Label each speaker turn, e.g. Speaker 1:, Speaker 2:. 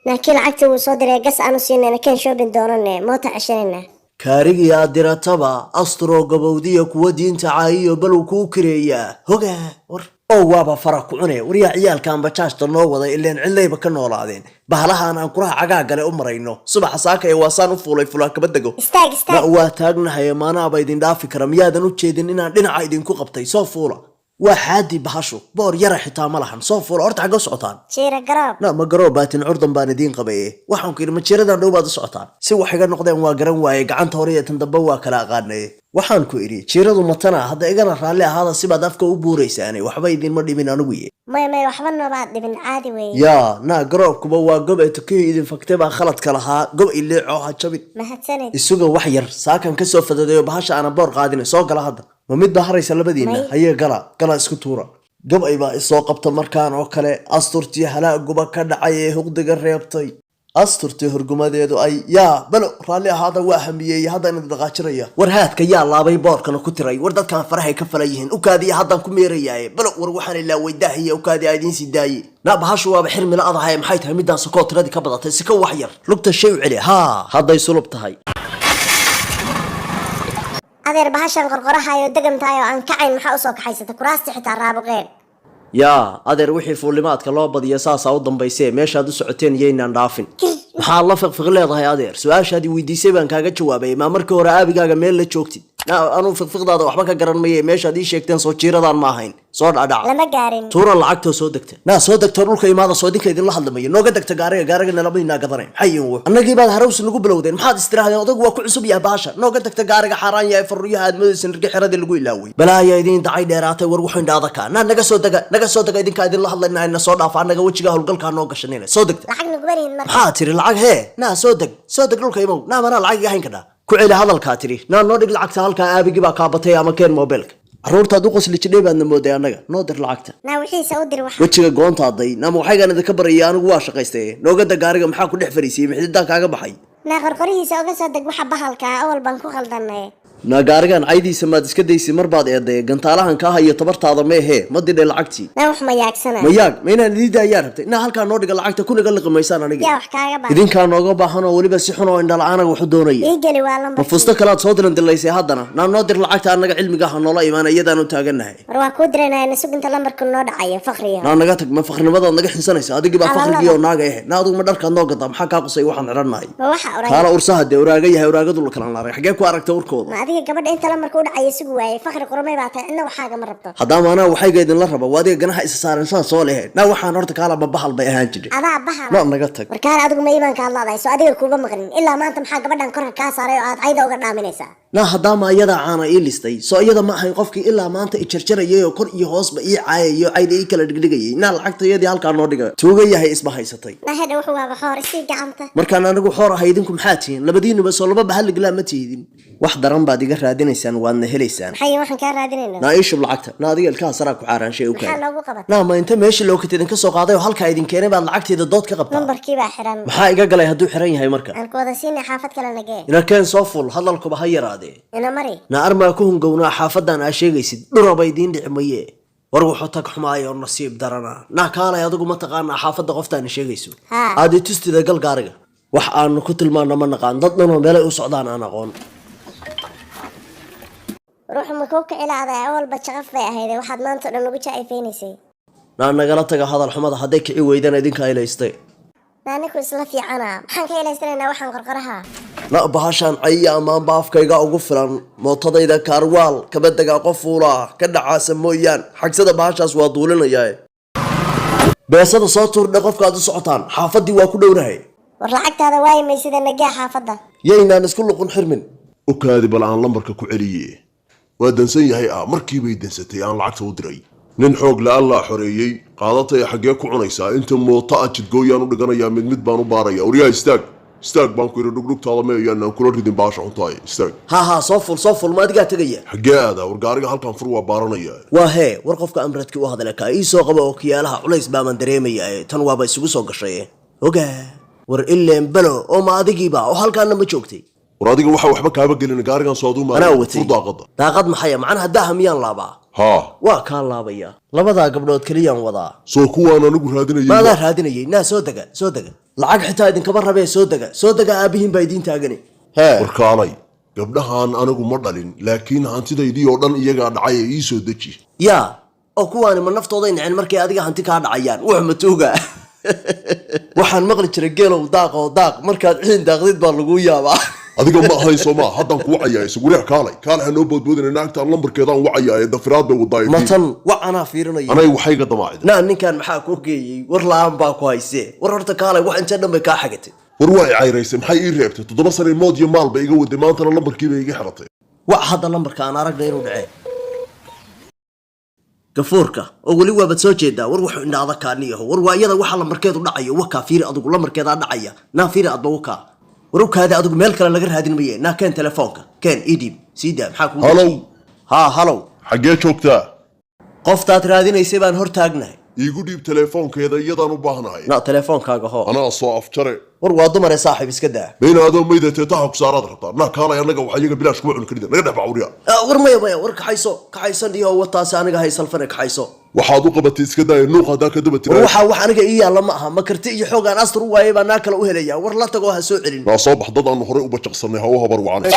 Speaker 1: laakiin lacagta wuu soo diray gas aanu siinayna keen shopping doonane moota cashanayna
Speaker 2: kaarigii aad dirataba astro gabowdiya kuwa diinta caayiyo bal uu kuu kireeyaa hogaa war oo waaba fara ku cunay waryaa ciyaalkan bajaajta noo wada ileen cidlayba ka noolaadeen bahalahan aan kuraha cagaa gale u marayno subax saaka ee waasaan u fuulay fulaa kaba dago
Speaker 1: istaag
Speaker 2: ma waa taagnahay maanaaba idin dhaafi kara miyaadan u jeedin inaan dhinaca idinku qabtay soo fuula waa xaadi bahashu boor yara xitaa ma lahan soo fuula horta xagga socotaan
Speaker 1: jiira garoob
Speaker 2: na ma garoob baatin curdan baan idiin qabaye waxaan ku yidhi ma jiiradan dhow baad u socotaan si wax iga noqdeen waa garan waaye gacanta hore iyo tan dambe waa kala aqaanaye waxaan ku idhi jiiradu matana hadda igana raalli ahaada sibaad afka u buuraysaane waxba idinma dhimin anigu
Speaker 1: may waxba noobaad dhibin caadi weeye
Speaker 2: yaa naa garoobkuba waa gob ee tukiyo idin fagtay baa khaladka lahaa gob ileeco ha jabin
Speaker 1: mahadsanid
Speaker 2: isuga wax yar saakan ka soo fadadayo bahasha aanan boor qaadin soo gala hadda ma mid baa haraysa labadiinna hayee gala isku tuura gabay baa isoo qabta markaan oo kale asturtii halaaguba ka dhacay ee huqdiga reebtay asturtii hurgumadeedu ay yaa balo raalli ahaada waa hamiyeeyey haddaan idin dhaqaajiraya war haadka yaa laabay boorkana ku tiray war dadkan farahay ka falan yihiin ukaadiya haddaan ku meerayaaye balo war waxaan ilaa weydaahiya ukaadi aa idiin sii daaye naa bahashu waaba xirmila adahay maxay tahay midaan sakoo tiradii ka badatay sika wax yar lugta shay u celi haa hadday sulub tahay
Speaker 1: adeer bahashan qorqorahayo degan tahay oo aan kacayn maxaa usoo kaxaysata kuraasti xitaa raabuqeen
Speaker 2: yaa adeer wixii fuulimaadka loo badiya saasaa u dambaysee meeshaad u socoteen yaynaan dhaafin maxaa la fiqfiq leedahay adeer su-aashaadii weydiisay baan kaaga jawaabay maa markii hore aabigaaga meel la joogtid anuu fiqfiqdaada waxba ka garan maye meeshaad ii sheegteen soo jiiradaan ma ahayn soo dhadhac
Speaker 1: lama gaarin
Speaker 2: tuura lacagtoo soo degta naa soo degtoo dhulka imaada soo idinka idinla hadlamaya nooga degta gaariga nalamadinaa gadanayn maxay w annagii baad harawsi nagu bilowdeen maxaad istirahdeen odagu waa ku cusub yahay baasha nooga degta gaariga xaaraan yahay faruryaha aad madaysan rigi xeradii lagu ilaaway balaayaa idiin dacay dheeraatay war wuxuu indhaadaka naa naga soo dega idinkaa idinla hadlayna na soo dhaafa annaga wejigaa howlgalkaa noo gashanayna soo degta
Speaker 1: lacag nagubarihin marka
Speaker 2: maxaa tiri lacag hee naa soo deg dhulka imow naa manaa lacag iga hayn kadhaa ku celi hadalkaa tiri naa noo dhig lacagta halkaa aabigii baa kaabatay ama keen mobilka carruurtaad u qosli jidhay baadna mooday annaga noo dir lacagta
Speaker 1: naa wixiisa u dir wax
Speaker 2: wejiga goontaaday naama waxaygaan idinka barayay anigu waa shaqaystaye noogada gaariga maxaa ku dhex fariisiyey mixdidaan kaaga baxay
Speaker 1: naa qorqorihiisa oga soo deg waxa bahalkaa awal baan ku qaldanay
Speaker 2: naa gaarigan caydiisa maad iska daysi mar baad eeday gantaalahan kaa hayo tabartaada meehee ma didhay lacagtii
Speaker 1: naa wax mayaagsana
Speaker 2: mayaag ma inaan idiida ayaa rabtay inaa halkaa noo dhiga lacagta kuniga liqimaysaan aniga
Speaker 1: yaa wax kaaga baahan
Speaker 2: idinkaa nooga baahan oo weliba si xun oo indhala-aanaga waxu doonaya
Speaker 1: ii geli waa lambar
Speaker 2: ma fusto kalaad soo dilan dilaysay haddana naa noo dir lacagta annaga cilmiga ha noola imaana iyadaan u taagannahay
Speaker 1: war waa kuu diranaya nasug inta lambarka noo dhacayo fakriya
Speaker 2: naa naga tag ma fakrinimadaad naga xinsanaysa adigii baa fakrigii oo naaga eh naa adugu ma dharkaad noo gadaa maxaa kaa qusay waxaan xidhannahay
Speaker 1: ma waxa oray
Speaker 2: kaala ursaha dee uraaga yahay uraagadu la kala naaray xaggee ku aragta urkooda
Speaker 1: ma adiga gabadha inta lambarka u dhacayo sugu waayay fakri qurmay baa tahay inna waxaaga ma rabto
Speaker 2: haddaama anaa waxayga idinla raba waa adiga ganaha isa saaran saa soo lehe naa waxaan horta kaalaba bahal bay ahaan jiray
Speaker 1: adaa bahal
Speaker 2: ma naga tag
Speaker 1: war kaala adigu ma iimaanka aad laadahay soo adiga kuuba maqlin ilaa maanta maxaa gabadhan korka kaa saaray oo aad cayda uga dhaaminaysaa
Speaker 2: naa haddaama iyadaa caana ii listay soo iyada ma ahayn qofkii ilaa maanta i jarjarayay oo kor iyo hoosba ii caayayo cayda ii kala dhigdhigayay naa lacagtayadii halkaa noo dhiga tuuga yahay isba haysatay
Speaker 1: naa hedha wuxuu waaba xoor isii gacanta
Speaker 2: markaan anigu xoor ahay idinku maxaa tihiin labadiinuba soo laba bahalliglaa ma tiidin wax daran baad iga raadinaysaan waadna helaysaan
Speaker 1: maxay waxaan kaa raadinayna
Speaker 2: naa ii shub lacagta naa adiga ilkaha saraa ku caaraanshay u
Speaker 1: maxaa
Speaker 2: keen
Speaker 1: loogu qaban
Speaker 2: naa ma inta meesha lookata idinka soo qaaday oo halkaa idin keenay baad lacagteeda dood ka qabtaa
Speaker 1: lambarkii baa xiran
Speaker 2: maxaa iga galay hadduu xiran yahay marka
Speaker 1: aan ku wada siinay xaafad kale nagee
Speaker 2: ina keen soo ful hadalkuba ha yaraadee
Speaker 1: ina mari
Speaker 2: naa armaa ku hungownaa xaafadan aa sheegaysid dhuraba idiin dhici maye war wuxuu tag xumaaya oo nasiib darana naa kaalay adigu ma taqaanaa xaafadda qoftaana sheegayso
Speaker 1: haa
Speaker 2: aad i tustida gal gaariga wax aanu ku tilmaano ma naqaan dad dhanoo meelay u socdaan aan aqoon
Speaker 1: ruuxu ma kuu kicilaaday awalba jaqaf bay ahayday waxaad maanta o dhan ugu jacayfaynaysay
Speaker 2: naa nagala taga hadal xumada hadday kici weydana idinka ilaystay
Speaker 1: naa ninku isla fiicana maxaan ka ilaystanaynaa waxaan qorqoraha
Speaker 2: na bahashaan caya amaanba afkayga ugu filan mootadayda kaarwaal kaba degaa qof fuula ka dhacaasa mooyaan xagsada bahashaas waa duulinayaa beesada soo tuurdhe qofkaad u socotaan xaafaddii waa ku dhowrahay
Speaker 1: war lacagtaada waayi maysida nagee xaafadda
Speaker 2: yaynaan isku luqun xirmin
Speaker 3: ukaadi bal aan lambarka ku celiye waa dansan yahay markiibay dansatay aan lacagta u diray nin xoog la allaa xoreeyey qaadataya xaggee ku cunaysaa inta mooto a jidgooyaan u dhiganayaa mid baan u baaraya waryaa istaag baan ku yidhi dhugdhugtaada meeyaanaan kula ridin baasha cuntaay istaag
Speaker 2: haa soo ful ma adigaa tegaya
Speaker 3: xaggee aadaa war gaariga halkan fur waa baaranaya
Speaker 2: waa hee war qofka amradkii u hadla kaa ii soo qaba oo kiyaalaha culays baaban dareemaya tan waaba isugu soo gashay ogaa war ileen balo oo ma adigiiba oo halkaana ma joogtay
Speaker 3: war adiga waxba kaaba gelin gaarigan soo aduu
Speaker 2: anaa watay
Speaker 3: fur daaqada
Speaker 2: daaqad maxaya macnaha daaha miyaan laabaa
Speaker 3: haa
Speaker 2: waa kaa laabaya labadaa gabdhood keliyaan wadaa
Speaker 3: soo kuwaan anigu raadinayay
Speaker 2: maadaa raadinayay naa soo dega lacag xitaa idinkaba rabee soo dega aabihiin baa idiin taagani hee
Speaker 3: warkaalay gabdhahan anigu ma dhalin laakiin hantidaydii oo dhan iyagaa dhacay ee ii soo deji
Speaker 2: yaa oo kuwaani ma naftooday naceen markay adiga hanti kaa dhacayaan wax matuuga waxaan maqli jiray geelow daaq oo daaq markaad ciin daaqdid baa lagu yaabaa
Speaker 3: adiga ma ahayn soomaa haddaan ku wacayaa isagurix kaalay hanoo boodboodina naagtaan lambarkeedaan wacayaa ee dafiraad bay wadaay
Speaker 2: matan wac anaa fiirinaya
Speaker 3: anay waxayga damaacida
Speaker 2: naa ninkan maxaa kuu geeyey war la-aan baa ku haysee war horta kaalay wax intee dhan bay kaa xagatay
Speaker 3: war waa i cayraysay maxay ii reebtay 7 sane mood iyo maal bay iga waday maantana lambarkiibay iga xiratay
Speaker 2: wac hadda lambarka aan aragna inuu dhacee gafuurka oo weli waabad soo jeedaa war wuxuu indhaada kaaniyaho war waa iyada waxa lambarkeedu dhacayo wakaa fiiri adigu lambarkeedaa dhacaya naa fiiri adba wakaa warowkaada adigu meel kale laga raadin maye naa keen telefoonka keen idib siida maxaa kuu
Speaker 3: halow
Speaker 2: haa halow
Speaker 3: xaggee joogtaa
Speaker 2: qoftaad raadinaysay baan hor taagnahay
Speaker 3: iigu dhiib telefoonkeeda iyadaan u baahnahay
Speaker 2: naa telefoonkaaga hoo
Speaker 3: anaa soo afjare
Speaker 2: war waa dumaree saaxiib iska daa
Speaker 3: bayna adoo maydatee taxa ku saaraad rabtaa naa kaalay annaga waxa iyaga bilaash kuma cuni karida naga dhex bacuriya
Speaker 2: war maya war kaxaysan iyo wataasi aniga haysalfane kaxayso
Speaker 3: waxaad u qabatay iska daaya nuuq haddaa ka daba
Speaker 2: war
Speaker 3: tiraa
Speaker 2: waxaa wax aniga ii yaalla ma aha ma karti iyo xoogaan astur u waayay baa naa kale u helaya war la tagoo ha soo celin
Speaker 3: naa soo bax dad aanu horey u bajaqsanay ha u habar wacan